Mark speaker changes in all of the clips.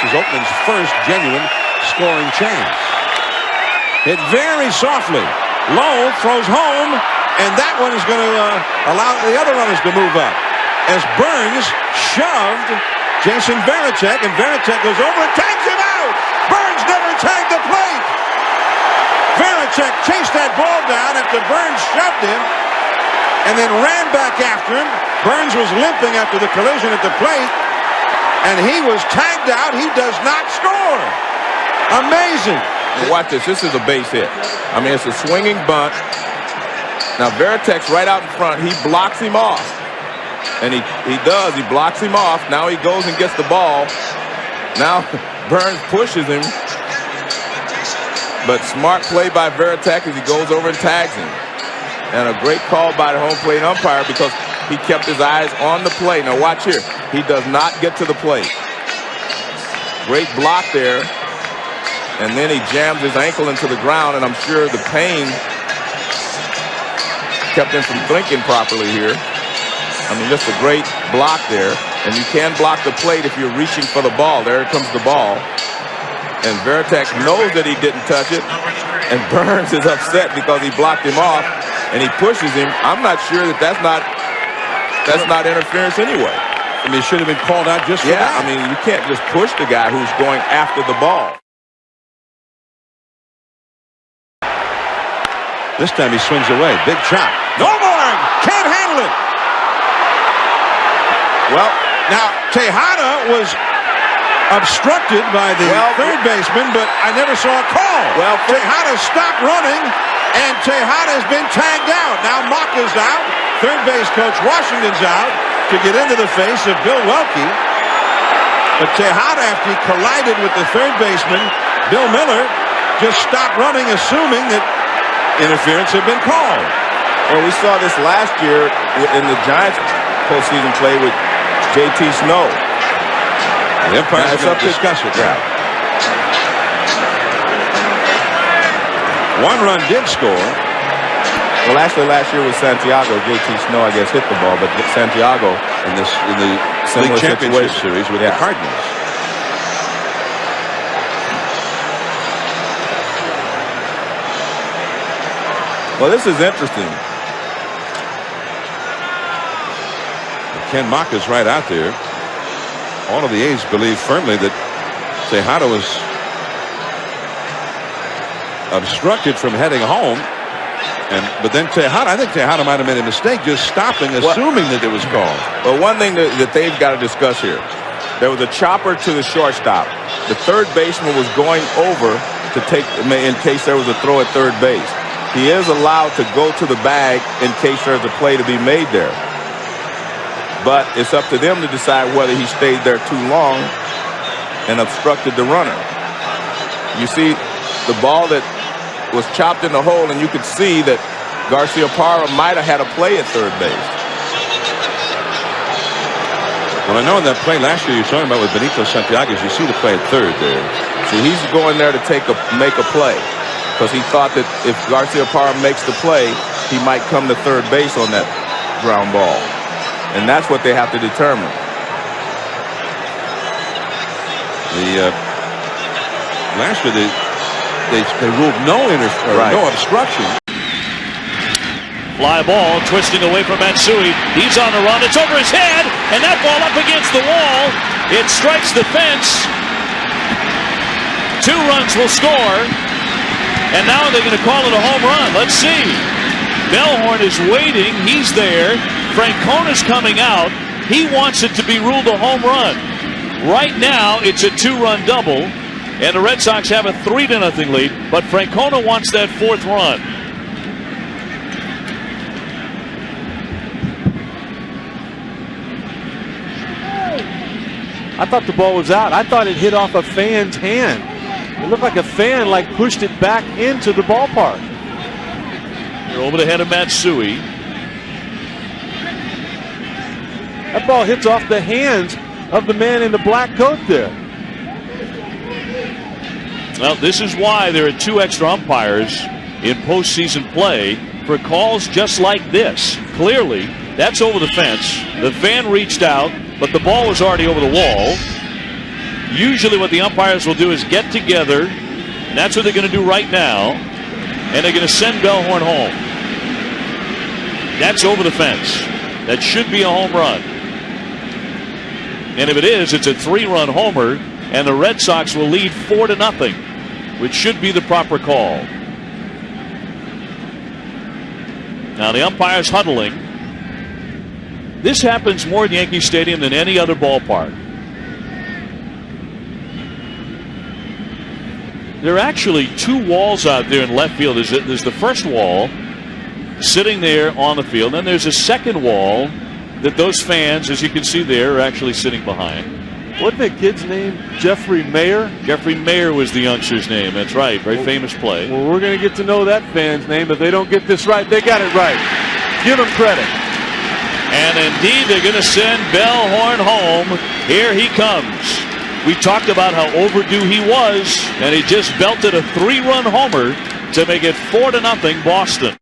Speaker 1: is Oakland's first genuine scoring chance. Hit very softly. Lowe throws home, and that one is going to allow the other runners to move up. As Burns shoved Jason Varitek, and Varitek goes over and tags him out. Burns never tagged the plate. Varitek chased that ball down after Burns shoved him and then ran back after him. Burns was limping after the collision at the plate, and he was tagged out. He does not score. Amazing.
Speaker 2: Watch this. This is a base hit. I mean, it's a swinging bunt. Now, Varitek's right out in front. He blocks him off. And he does. He blocks him off. Now he goes and gets the ball. Now Burns pushes him. But smart play by Varitek as he goes over and tags him. And a great call by the home plate umpire because he kept his eyes on the play. Now watch here. He does not get to the plate. Great block there. And then he jams his ankle into the ground, and I'm sure the pain kept him from thinking properly here. I mean, just a great block there. And you can block the plate if you're reaching for the ball. There comes the ball. And Varitek knows that he didn't touch it. And Burns is upset because he blocked him off. And he pushes him. I'm not sure that that's not interference anyway.
Speaker 1: I mean, it should have been called out just for that.
Speaker 2: I mean, you can't just push the guy who's going after the ball.
Speaker 1: This time he swings away. Big chop. No more! Can't handle it! Well, now Tejada was obstructed by the third baseman, but I never saw a call.
Speaker 2: Well,
Speaker 1: Tejada stopped running, and Tejada has been tagged out. Now Maka's out. Third base coach Washington's out to get into the face of Bill Welke. But Tejada, after he collided with the third baseman, Bill Miller, just stopped running, assuming that interference had been called.
Speaker 2: Well, we saw this last year in the Giants postseason play with J.T. Snow.
Speaker 1: The umpire's going to discuss it.
Speaker 2: Yeah.
Speaker 1: One run did score.
Speaker 2: Well, actually, last year was Santiago. J.T. Snow, I guess, hit the ball, but Santiago
Speaker 1: in the League Championship Series with the Cardinals.
Speaker 2: Well, this is interesting.
Speaker 1: Ken Maka's right out there. All of the A's believe firmly that Tejada was obstructed from heading home. But then Tejada, I think Tejada might have made a mistake just stopping, assuming that it was called.
Speaker 2: Well, one thing that they've got to discuss here. There was a chopper to the shortstop. The third baseman was going over to take, in case there was a throw at third base. He is allowed to go to the bag in case there's a play to be made there. But it's up to them to decide whether he stayed there too long and obstructed the runner. You see the ball that was chopped in the hole, and you could see that Garcia-Parra might have had a play at third base.
Speaker 1: Well, I know in that play last year you're talking about with Benito Santiago, you see the play at third there.
Speaker 2: See, he's going there to make a play. Because he thought that if Garcia-Parra makes the play, he might come to third base on that ground ball. And that's what they have to determine.
Speaker 1: Last year they ruled no obstruction.
Speaker 3: Fly ball twisting away from Matsui. He's on the run. It's over his head, and that ball up against the wall. It strikes the fence. 2 runs will score. And now they're going to call it a home run. Let's see. Bellhorn is waiting. He's there. Francona's coming out. He wants it to be ruled a home run. Right now, it's a 2-run double. And the Red Sox have a 3-0 lead. But Francona wants that 4th run.
Speaker 4: I thought the ball was out. I thought it hit off a fan's hand. It looked like a fan pushed it back into the ballpark.
Speaker 3: They're over the head of Matsui.
Speaker 4: That ball hits off the hands of the man in the black coat there.
Speaker 3: Well, this is why there are 2 extra umpires in postseason play for calls just like this. Clearly, that's over the fence. The fan reached out, but the ball was already over the wall. Usually what the umpires will do is get together, and that's what they're going to do right now, and they're going to send Bellhorn home. That's over the fence. That should be a home run. And if it is, it's a 3-run homer, and the Red Sox will lead 4-0, which should be the proper call. Now the umpire's huddling. This happens more at Yankee Stadium than any other ballpark. There are actually 2 walls out there in left field. There's the first wall sitting there on the field. Then there's a second wall that those fans, as you can see there, are actually sitting behind.
Speaker 4: Wasn't that kid's name Jeffrey Mayer?
Speaker 3: Jeffrey Mayer was the youngster's name. That's right. Very famous play.
Speaker 4: Well, we're going to get to know that fan's name. If they don't get this right, they got it right. Give them credit.
Speaker 3: And indeed, they're going to send Bellhorn home. Here he comes. We talked about how overdue he was, and he just belted a 3-run homer to make it 4-0 Boston.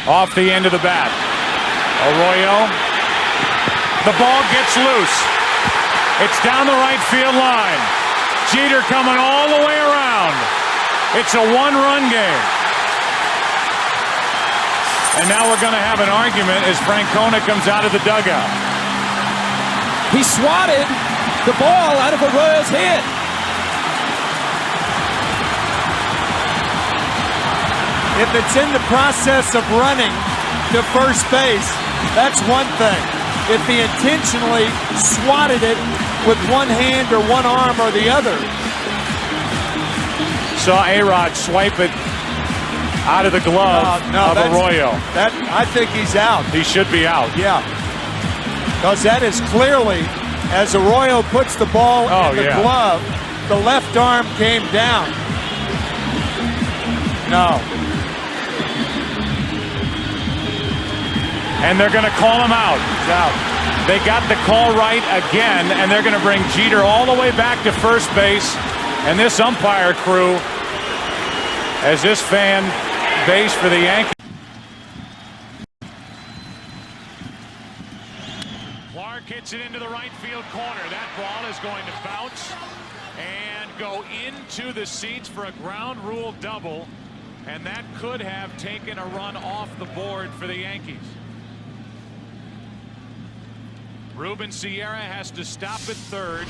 Speaker 5: Off the end of the bat. Arroyo. The ball gets loose. It's down the right field line. Jeter coming all the way around. It's a 1-run game. And now we're going to have an argument as Francona comes out of the dugout.
Speaker 6: He swatted the ball out of Arroyo's head. If it's in the process of running to first base, that's one thing. If he intentionally swatted it with one hand or one arm or the other.
Speaker 5: Saw A-Rod swipe it out of the glove of Arroyo.
Speaker 6: I think he's out.
Speaker 5: He should be out.
Speaker 6: Yeah. Because that is clearly, as Arroyo puts the ball in the glove, the left arm came down. No.
Speaker 5: And they're going to call him out.
Speaker 6: He's out.
Speaker 5: They got the call right again, and they're going to bring Jeter all the way back to first base. And this umpire crew, as this fan base for the Yankees. Clark hits it into the right field corner. That ball is going to bounce and go into the seats for a ground rule double. And that could have taken a run off the board for the Yankees. Ruben Sierra has to stop at third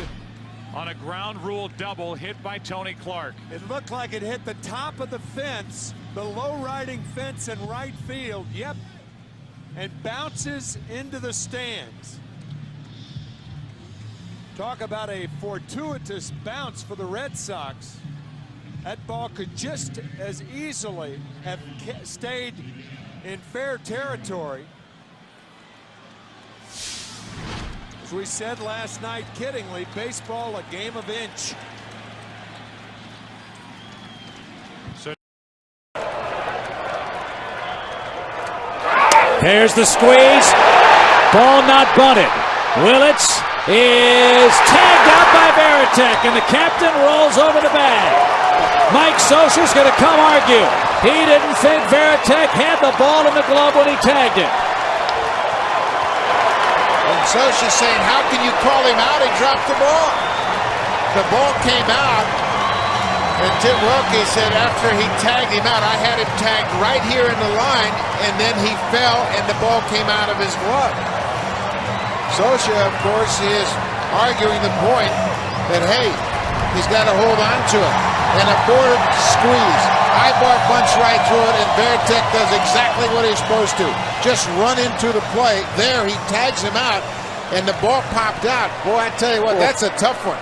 Speaker 5: on a ground rule double hit by Tony Clark.
Speaker 6: It looked like it hit the top of the fence, the low riding fence in right field. Yep. And bounces into the stands. Talk about a fortuitous bounce for the Red Sox. That ball could just as easily have stayed in fair territory. As we said last night, kiddingly, baseball a game of inch.
Speaker 7: There's the squeeze. Ball not bunted. Willits is tagged out by Varitek, and the captain rolls over the bag. Mike Scioscia's going to come argue. He didn't think Varitek had the ball in the glove when he tagged it.
Speaker 8: And Scioscia's saying, how can you call him out? He dropped the ball. The ball came out, and Tim Wilkie said after he tagged him out, I had him tagged right here in the line, and then he fell, and the ball came out of his glove. Scioscia, of course, is arguing the point that, hey, he's got to hold on to it. And a board squeeze. Ibar punched right through it, and Varitek does exactly what he's supposed to. Just run into the play. There, he tags him out, and the ball popped out. Boy, I tell you what, that's a tough one.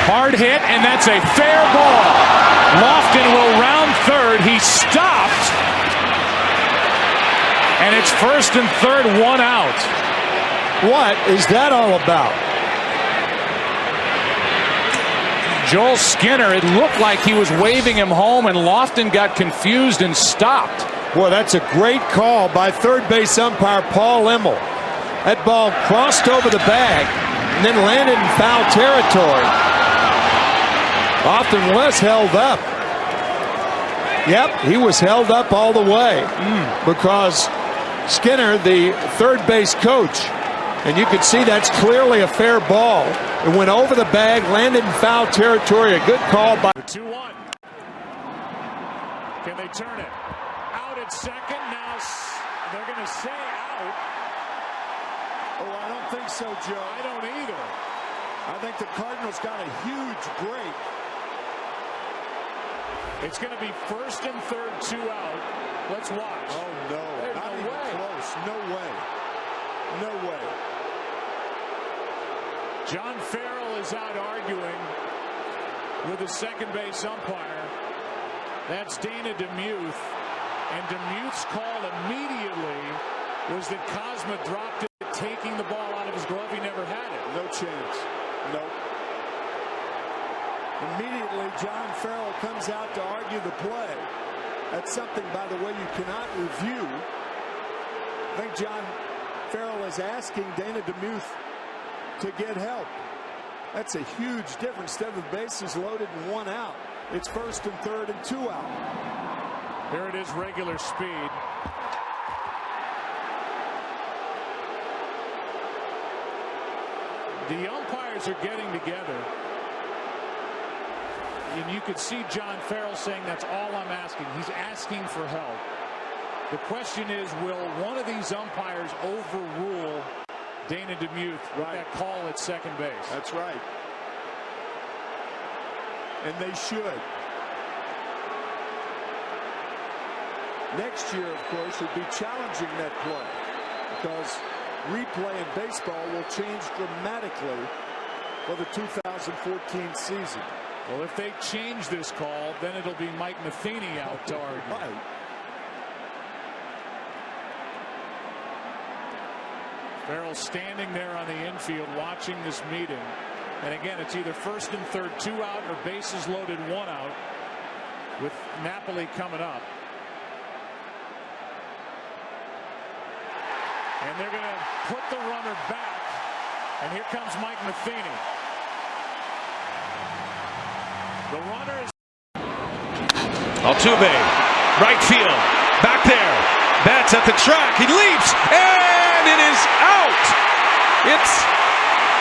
Speaker 5: Hard hit, and that's a fair ball. Lofton will round third. He stopped. And it's first and third, 1 out.
Speaker 6: What is that all about?
Speaker 5: Joel Skinner, it looked like he was waving him home, and Lofton got confused and stopped.
Speaker 6: Boy, that's a great call by third base umpire Paul Immel. That ball crossed over the bag and then landed in foul territory. Often was held up. Yep, he was held up all the way because Skinner, the third base coach, and you can see that's clearly a fair ball. It went over the bag, landed in foul territory. A good call by
Speaker 3: 2-1. Can they turn it? Out at second. Now they're going to say out.
Speaker 6: Oh, I don't think so, Joe.
Speaker 3: I don't either.
Speaker 6: I think the Cardinals got a huge break.
Speaker 3: It's going to be first and third, 2 out. Let's watch.
Speaker 6: Oh, no.
Speaker 3: There's
Speaker 6: Not
Speaker 3: no
Speaker 6: even
Speaker 3: way.
Speaker 6: close. No way. No way.
Speaker 3: John Farrell is out arguing with the second base umpire. That's Dana DeMuth. And DeMuth's call immediately was that Cosma dropped it, taking the ball out of his glove. He never had it.
Speaker 6: No chance. Nope. Immediately, John Farrell comes out to argue the play. That's something, by the way, you cannot review. I think John Farrell is asking Dana DeMuth to get help. That's a huge difference. Instead of the bases loaded and 1 out, it's first and third and 2 out.
Speaker 3: Here it is, regular speed. The umpires are getting together. And you could see John Farrell saying, that's all I'm asking. He's asking for help. The question is, will one of these umpires overrule Dana DeMuth with that call at second base?
Speaker 6: That's right. And they should. Next year, of course, would be challenging that play because replay in baseball will change dramatically for the 2014 season.
Speaker 3: Well, if they change this call, then it'll be Mike Matheny out to argue.
Speaker 6: Right.
Speaker 3: Farrell standing there on the infield watching this meeting. And again, it's either first and third, 2 out, or bases loaded, 1 out, with Napoli coming up. And they're going to put the runner back. And here comes Mike Matheny. The runner is
Speaker 9: Altuve, right field, back there, bats at the track, he leaps, and it is out. It's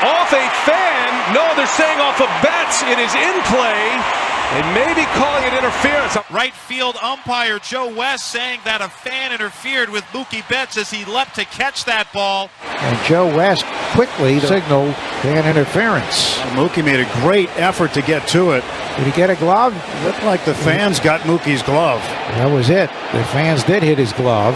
Speaker 9: off a fan. No, they're saying off of Betts. It is in play. And maybe calling it interference.
Speaker 10: Right field umpire Joe West saying that a fan interfered with Mookie Betts as he leapt to catch that ball.
Speaker 11: And Joe West quickly signaled fan interference.
Speaker 12: Mookie made a great effort to get to it.
Speaker 11: Did he get a glove?
Speaker 12: Looked like the fans got Mookie's glove.
Speaker 11: That was it. The fans did hit his glove.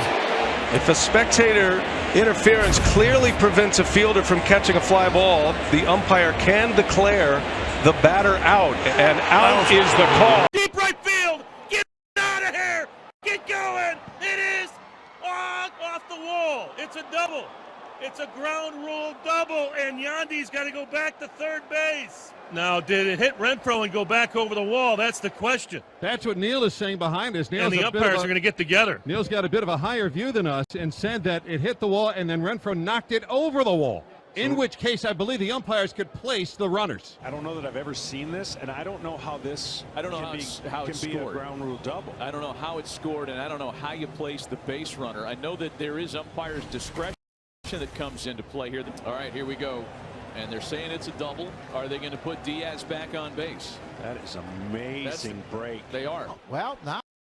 Speaker 9: If a spectator interference clearly prevents a fielder from catching a fly ball, the umpire can declare the batter out, and out is the call.
Speaker 13: Deep right field, get out of here, get going. It is off the wall. It's a double. It's a ground rule double, and Yandy's got to go back to third base. Now, did it hit Renfroe and go back over the wall? That's the question.
Speaker 14: That's what Neil is saying behind us.
Speaker 13: And the umpires are going to get together.
Speaker 14: Neil's got a bit of a higher view than us and said that it hit the wall and then Renfroe knocked it over the wall. In which case, I believe the umpires could place the runners.
Speaker 4: I don't know that I've ever seen this, and I don't know how this can be a ground rule double.
Speaker 3: I don't know how it's scored, and I don't know how you place the base runner. I know that there is umpire's discretion that comes into play here. All right, here we go. And they're saying it's a double. Are they going to put Diaz back on base?
Speaker 4: That is amazing break.
Speaker 3: They are.
Speaker 11: Well, now